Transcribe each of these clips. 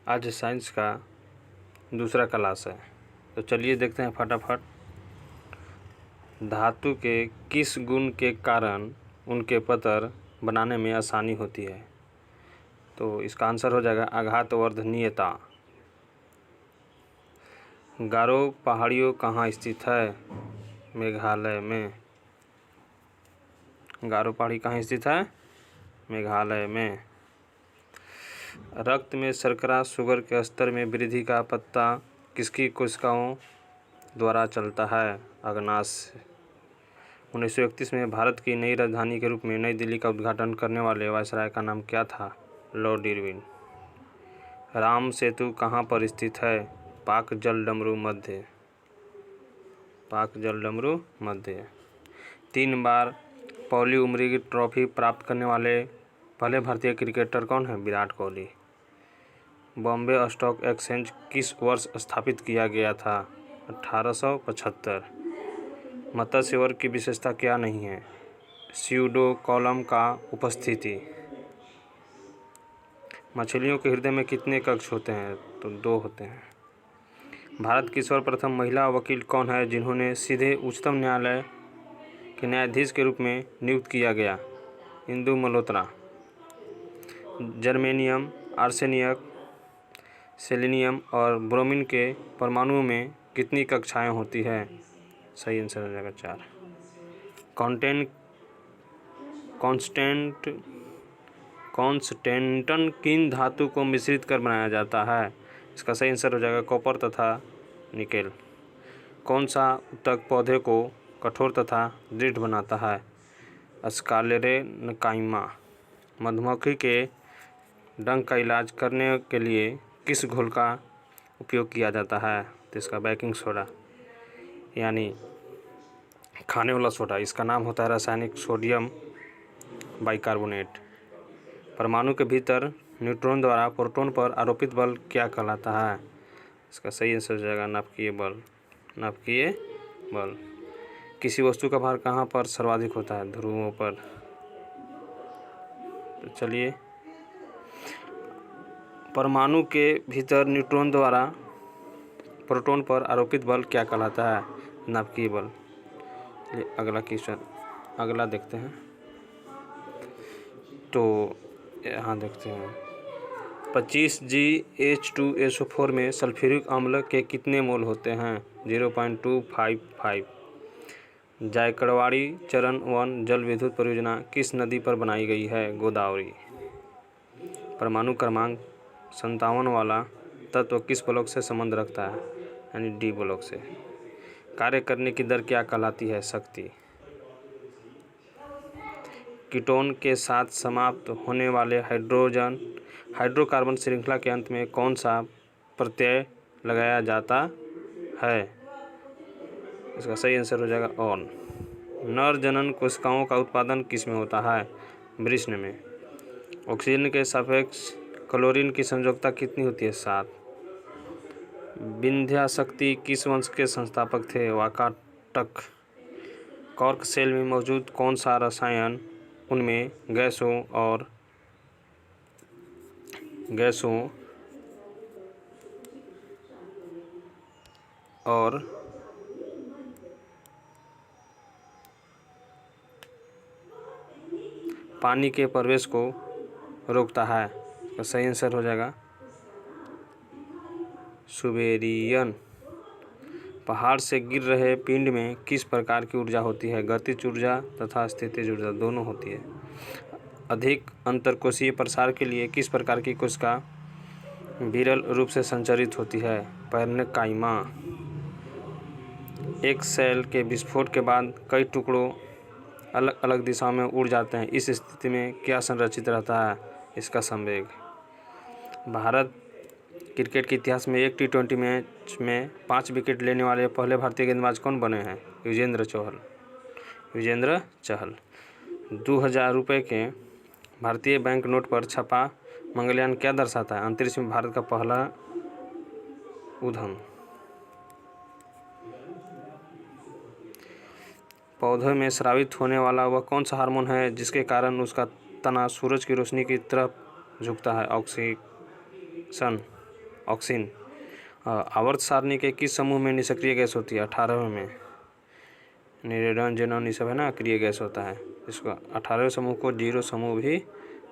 आज साइंस का दूसरा क्लास है, तो चलिए देखते हैं फटाफट। धातु के किस गुण के कारण उनके पत्थर बनाने में आसानी होती है? तो इसका आंसर हो जाएगा आघातवर्धनीयता। गारो पहाड़ियों कहाँ स्थित है? मेघालय में। गारो पहाड़ी कहाँ स्थित है? मेघालय में। रक्त में शर्करा शुगर के स्तर में वृद्धि का पता किसकी कोशिकाओं द्वारा चलता है? अग्नाशय। 1931 में भारत की नई राजधानी के रूप में नई दिल्ली का उद्घाटन करने वाले वायसराय का नाम क्या था? Lord Irwin. राम सेतु कहाँ पर स्थित है? पाक जलडमरू मध्य। पाक जलडमरू मध्य। 3 बार पॉली उमरी ट्रॉफी प्राप्त करने वाले पहले भारतीय क्रिकेटर कौन है? विराट कोहली। बॉम्बे स्टॉक एक्सचेंज किस वर्ष स्थापित किया गया था? 1875। मत्स्य वर्ग की विशेषता क्या नहीं है? स्यूडो कॉलम का उपस्थिति। मछलियों के हृदय में कितने कक्ष होते हैं? तो 2 होते हैं। भारत की सर्वप्रथम महिला वकील कौन है जिन्होंने सीधे उच्चतम न्यायालय के न्यायाधीश के रूप में नियुक्त किया गया? इंदु मल्होत्रा। जर्मेनियम, आर्सेनियम, सेलेनियम और ब्रोमीन के परमाणुओं में कितनी कक्षाएं होती है? सही आंसर हो जाएगा 4। कॉन्स्टेंटन किन धातु को मिश्रित कर बनाया जाता है? इसका सही आंसर हो जाएगा कॉपर तथा निकेल। कौन सा ऊतक पौधे को कठोर तथा दृढ़ बनाता है? स्क्लेरेन्काइमा। मधुमक्खी के डंक का इलाज करने के लिए किस घोल का उपयोग किया जाता है? तो इसका बेकिंग सोडा यानी खाने वाला सोडा। इसका नाम होता है रासायनिक सोडियम बाइकार्बोनेट। परमाणु के भीतर न्यूट्रॉन द्वारा प्रोटॉन पर आरोपित बल क्या कहलाता है? इसका सही आंसर हो जाएगा नाभिकीय बल। नाभिकीय बल। किसी वस्तु का भार कहाँ पर सर्वाधिक होता है? ध्रुवों पर। तो चलिए, परमाणु के भीतर न्यूट्रॉन द्वारा प्रोटॉन पर आरोपित बल क्या कहलाता है? नाभिकीय बल। अगला क्वेश्चन, अगला देखते हैं। तो यहाँ देखते हैं 25GH2SO4 में सल्फ्यूरिक अम्ल के कितने मोल होते हैं? 0.255। जायकड़वाड़ी चरण 1 जल विद्युत परियोजना किस नदी पर बनाई गई है? गोदावरी। परमाणु क्रमांक 57 वाला तत्व किस ब्लॉक से संबंध रखता है? यानी डी ब्लॉक से। कार्य करने की दर क्या कहलाती है? शक्ति। कीटोन के साथ समाप्त होने वाले हाइड्रोकार्बन श्रृंखला के अंत में कौन सा प्रत्यय लगाया जाता है? इसका सही आंसर हो जाएगा ऑन। नर जनन कोशिकाओं का उत्पादन किस में होता है? वृषण में। ऑक्सीजन के सापेक्ष क्लोरीन की संयोजकता कितनी होती है? 7। विंध्याशक्ति किस वंश के संस्थापक थे? वाकाटक। कॉर्क सेल में मौजूद कौन सा रसायन उनमें गैसों और पानी के प्रवेश को रोकता है? तो सही आंसर हो जाएगा सुबेरियन। पहाड़ से गिर रहे पिंड में किस प्रकार की ऊर्जा होती है? गतिज ऊर्जा तथा स्थितिज ऊर्जा दोनों होती है। अधिक अंतरकोशीय प्रसार के लिए किस प्रकार की कोशिका विरल रूप से संचरित होती है? पैरेन्काइमा। एक सेल के विस्फोट के बाद कई टुकड़ों अलग अलग दिशाओं में उड़ जाते हैं। इस स्थिति में क्या संरक्षित रहता है? इसका संवेग। भारत क्रिकेट के इतिहास में एक T20 मैच में 5 विकेट लेने वाले पहले भारतीय गेंदबाज कौन बने हैं? युजवेंद्र चहल। 2000 रुपये के भारतीय बैंक नोट पर छपा मंगलयान क्या दर्शाता है? अंतरिक्ष में भारत का पहला उद्यम। पौधों में स्रावित होने वाला वह कौन सा हार्मोन है जिसके कारण उसका तना सूरज की रोशनी की तरफ झुकता है? ऑक्सीजन। ऑक्सीजन। आवर्त सारणी के किस समूह में निष्क्रिय गैस होती है? 18वें में। रेडन, जेनॉन ये सब है ना, अक्रिय गैस होता है। इसको 18वें समूह को जीरो समूह भी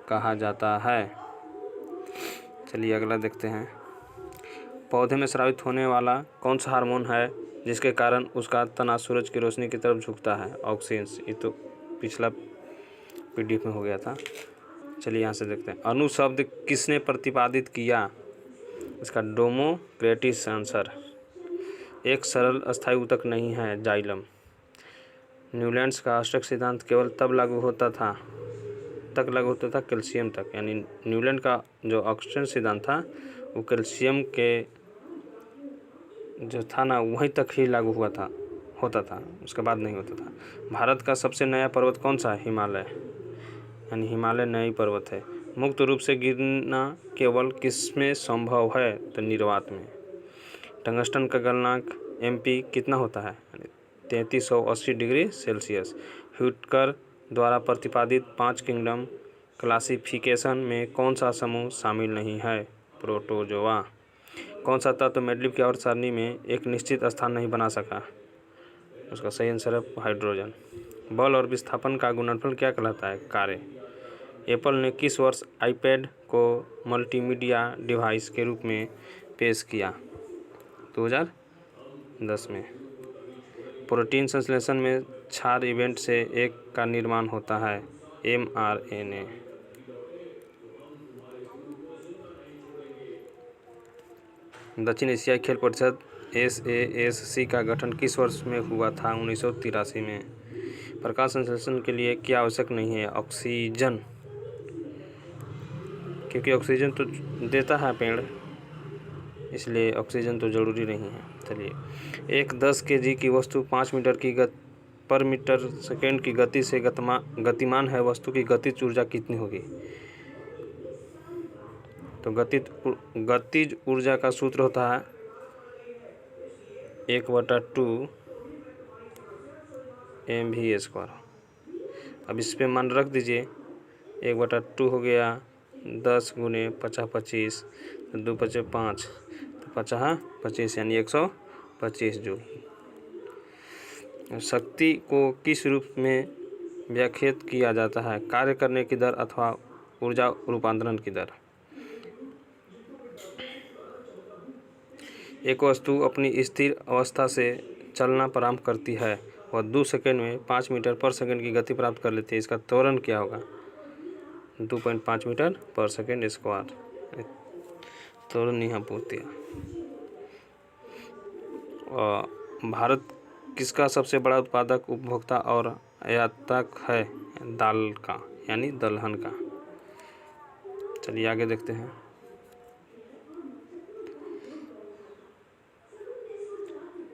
कहा जाता है। चलिए अगला देखते हैं। पौधे में स्रावित होने वाला कौन सा हार्मोन है जिसके कारण उसका तना सूरज की रोशनी की तरफ झुकता है? ऑक्सीजन। ये तो पिछला पीडीएफ में हो गया था। चलिए यहाँ से देखते हैं। अणु शब्द किसने प्रतिपादित किया? इसका डेमोक्रिटस आंसर। एक सरल अस्थायी ऊतक नहीं है, जाइलम। न्यूलैंड्स का अष्टक सिद्धांत केवल तब लागू होता था कैल्शियम तक, यानी न्यूलैंड का जो ऑक्सीजन सिद्धांत था वो कैल्शियम के जो था ना वहीं तक ही लागू होता था, उसके बाद नहीं होता था। भारत का सबसे नया पर्वत कौन सा है? हिमालय, यानी हिमालय नई पर्वत है। मुक्त रूप से गिरना केवल किसमें संभव है? तो निर्वात में। टंगस्टन का गलनांक MP कितना होता है? 3380 डिग्री सेल्सियस। ह्यूटकर द्वारा प्रतिपादित 5 किंगडम क्लासिफिकेशन में कौन सा समूह शामिल नहीं है? प्रोटोजोआ। कौन सा तत्व मेंडलीव की आवर्त सारणी में एक निश्चित स्थान नहीं बना सका? उसका सही आंसर है हाइड्रोजन। बल और विस्थापन का गुणनफल क्या कहलाता है? कार्य। एप्पल ने किस वर्ष आईपैड को मल्टीमीडिया डिवाइस के रूप में पेश किया? 2010 में। प्रोटीन संश्लेषण में क्षार इवेंट से एक का निर्माण होता है? mRNA। दक्षिण एशियाई खेल परिषद SASC का गठन किस वर्ष में हुआ था? 1983 में। प्रकाश संश्लेषण के लिए क्या आवश्यक नहीं है? ऑक्सीजन, क्योंकि ऑक्सीजन तो देता है पेड़, इसलिए ऑक्सीजन तो ज़रूरी नहीं है। चलिए, एक 10 kg की वस्तु 5 मीटर की पर मीटर सेकेंड की गति से गतिमान है, वस्तु की गतिज ऊर्जा कितनी होगी? तो गतिज ऊर्जा का सूत्र होता है 1/2 mv²। अब इस पे मान रख दीजिए, 1/2 हो गया 10 गुने 50 25, 2 5 5, तो 50 25 यानी 125 जूल। शक्ति को किस रूप में व्याख्यात किया जाता है? कार्य करने की दर अथवा ऊर्जा रूपांतरण की दर। एक वस्तु अपनी स्थिर अवस्था से चलना प्रारंभ करती है, वह 2 सेकंड में 5 मीटर पर सेकंड की गति प्राप्त कर लेती है, इसका त्वरण क्या होगा? 2.5 मीटर पर सेकंड स्क्वायर। त्वरण यहाँ पूछ दिया। भारत किसका सबसे बड़ा उत्पादक, उपभोक्ता और आयातक है? दाल का, यानी दलहन का। चलिए आगे देखते हैं।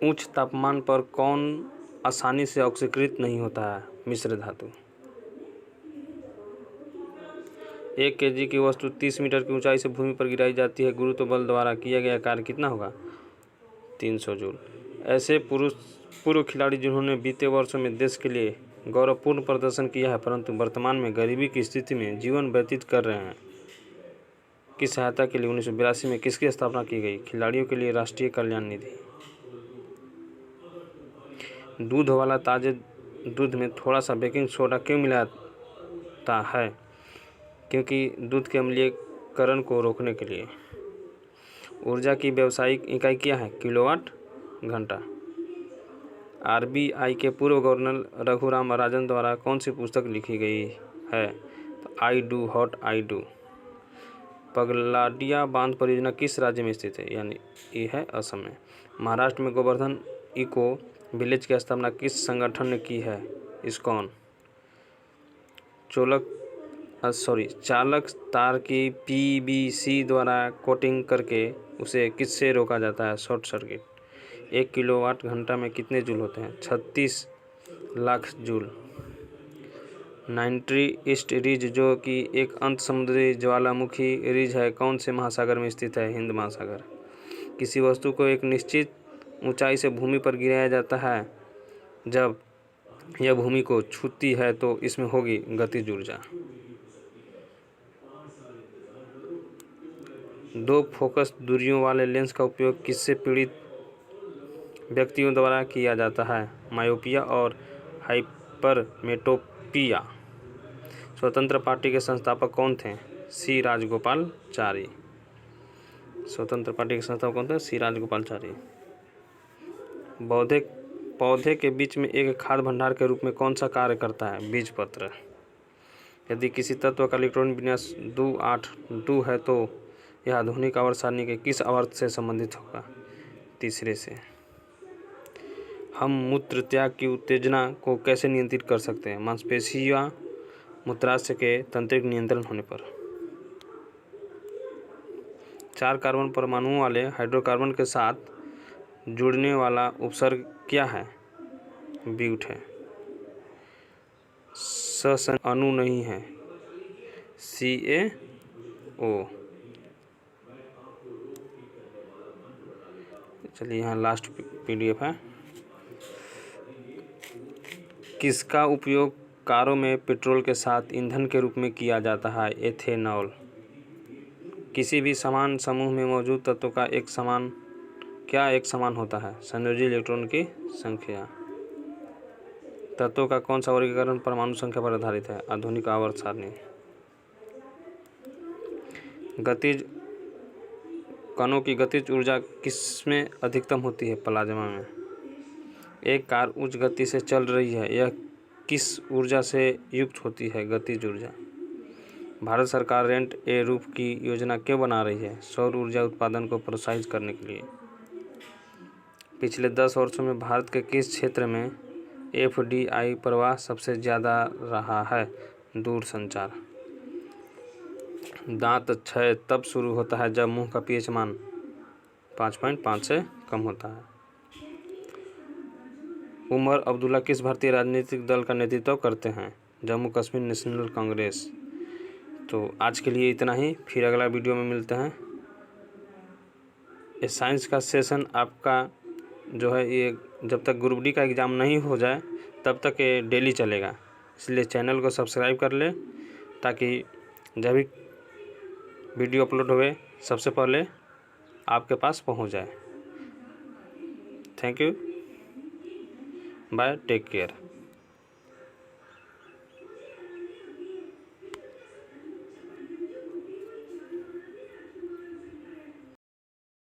उच्च तापमान पर कौन आसानी से ऑक्सीकृत नहीं होता है? मिश्र धातु। 1 kg की वस्तु 30 मीटर की ऊंचाई से भूमि पर गिराई जाती है, गुरुत्व बल द्वारा किया गया कार्य कितना होगा? 300 जूल। ऐसे पूर्व खिलाड़ी जिन्होंने बीते वर्षों में देश के लिए गौरवपूर्ण प्रदर्शन किया है परंतु वर्तमान में गरीबी की स्थिति में जीवन व्यतीत कर रहे हैं, की सहायता के लिए 1982 में किसकी स्थापना की गई? खिलाड़ियों के लिए राष्ट्रीय कल्याण निधि। दूध वाला ताज़े दूध में थोड़ा सा बेकिंग सोडा क्यों मिलाता है? क्योंकि दूध के अम्लीकरण को रोकने के लिए। ऊर्जा की व्यावसायिक इकाई क्या है? किलोवाट घंटा। RBI के पूर्व गवर्नर रघुराम राजन द्वारा कौन सी पुस्तक लिखी गई है? तो I do what I do. Pagladia बांध परियोजना किस राज्य में स्थित है? यानी ये है असम में। महाराष्ट्र में गोवर्धन इको विलेज की स्थापना किस संगठन ने की है? इस्कॉन। चालक तार की PVC द्वारा कोटिंग करके उसे किससे रोका जाता है? Short circuit. 1 किलोवाट घंटा में कितने जूल होते हैं? 36 lakh joule. Ninety east ridge जो कि एक अंत समुद्री ज्वालामुखी रिज है, कौन से महासागर में स्थित है? हिंद महासागर। किसी वस्तु को एक निश्चित ऊंचाई से भूमि पर गिराया जाता है, जब यह भूमि को छूती है तो इसमें होगी गतिज ऊर्जा। दो फोकस दूरियों वाले लेंस का उपयोग किससे पीड़ित व्यक्तियों द्वारा किया जाता है? मायोपिया और हाइपरमेट्रोपिया। स्वतंत्र पार्टी के संस्थापक कौन थे? सी राजगोपालाचारी। स्वतंत्र पार्टी के संस्थापक कौन थे? सी राजगोपालाचारी। पौधे के बीच में एक खाद्य भंडार के रूप में कौन सा कार्य करता है? बीजपत्र। यदि किसी तत्व का इलेक्ट्रॉनिक विन्यास 282 है तो यह आधुनिक आवर्त सारणी के किस आवर्त से संबंधित होगा? तीसरे से। हम मूत्र त्याग की उत्तेजना को कैसे नियंत्रित कर सकते हैं? मांसपेशी या मूत्राशय के तंत्रिक नियंत्रण होने पर। 4 कार्बन परमाणुओं वाले हाइड्रोकार्बन के साथ जुड़ने वाला उपसर्ग क्या है? ब्यूट है। ससन अणु नहीं है, CaO। चलिए यहाँ लास्ट PDF है। किसका उपयोग कारों में पेट्रोल के साथ ईंधन के रूप में किया जाता है? एथेनॉल। किसी भी समान समूह में मौजूद तत्वों का एक समान होता है? संयोजी इलेक्ट्रॉन की संख्या। तत्वों का कौन सा वर्गीकरण परमाणु संख्या पर आधारित है? आधुनिक आवर्त सारणी। गतिज कणों की गतिज ऊर्जा किसमें अधिकतम होती है? प्लाज्मा में। एक कार उच्च गति से चल रही है, यह किस ऊर्जा से युक्त होती है? गतिज ऊर्जा। भारत सरकार रेंट ए रूफ की योजना क्यों बना रही है? सौर ऊर्जा उत्पादन को प्रोत्साहित करने के लिए। पिछले 10 वर्षों में भारत के किस क्षेत्र में FDI प्रवाह सबसे ज़्यादा रहा है? दूरसंचार। दांत क्षय तब शुरू होता है जब मुंह का pH मान 5.5 से कम होता है। उमर अब्दुल्ला किस भारतीय राजनीतिक दल का नेतृत्व करते हैं? जम्मू कश्मीर नेशनल कांग्रेस। तो आज के लिए इतना ही, फिर अगला वीडियो में मिलते हैं। ये साइंस का सेशन आपका जो है ये जब तक ग्रुप डी का एग्ज़ाम नहीं हो जाए तब तक ये डेली चलेगा, इसलिए चैनल को सब्सक्राइब कर ले ताकि जब भी वीडियो अपलोड हुए सबसे पहले आपके पास पहुंच जाए। Thank you, bye, take care.